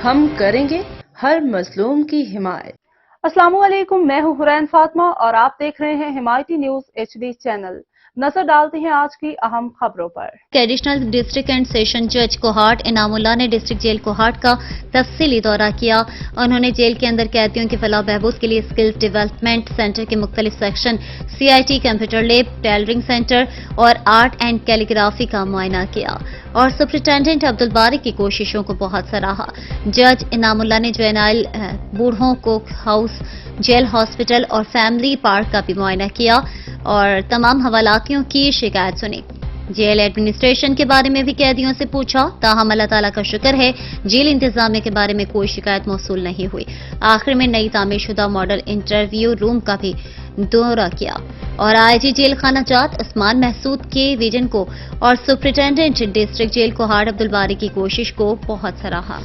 ہم کریں گے ہر مظلوم کی حمایت۔ السلام علیکم، میں ہوں حرین فاطمہ اور آپ دیکھ رہے ہیں حمایتی نیوز HD چینل۔ نظر ڈالتے ہیں آج کی اہم خبروں پر۔ ایڈیشنل ڈسٹرکٹ اینڈ سیشن جج کوہاٹ انعام اللہ نے ڈسٹرکٹ جیل کوہاٹ کا تفصیلی دورہ کیا۔ انہوں نے جیل کے اندر قیدیوں کی فلاح و بہبود کے لیے اسکلز ڈیولپمنٹ سینٹر کے مختلف section, CIT computer lab, tailoring centre اور آرٹ اینڈ کیلیگرافی کا معائنہ کیا اور سپرنٹینڈنٹ عبدالباری کی کوششوں کو بہت سراہا۔ جج انعام اللہ نے جوینائل بوڑھوں کو ہاؤس، جیل ہاسپٹل اور فیملی پارک کا بھی معائنہ کیا اور تمام حوالاتیوں کی شکایت سنی۔ جیل ایڈمنسٹریشن کے بارے میں بھی قیدیوں سے پوچھا، تاہم اللہ تعالیٰ کا شکر ہے جیل انتظامیہ کے بارے میں کوئی شکایت موصول نہیں ہوئی۔ آخر میں نئی تعمیر شدہ ماڈل انٹرویو روم کا بھی دورہ کیا اور IG جیل خانہ جات عثمان محسود کے ویژن کو اور superintendent district jail Kohat Abdul Bari کی کوشش کو بہت سراہا۔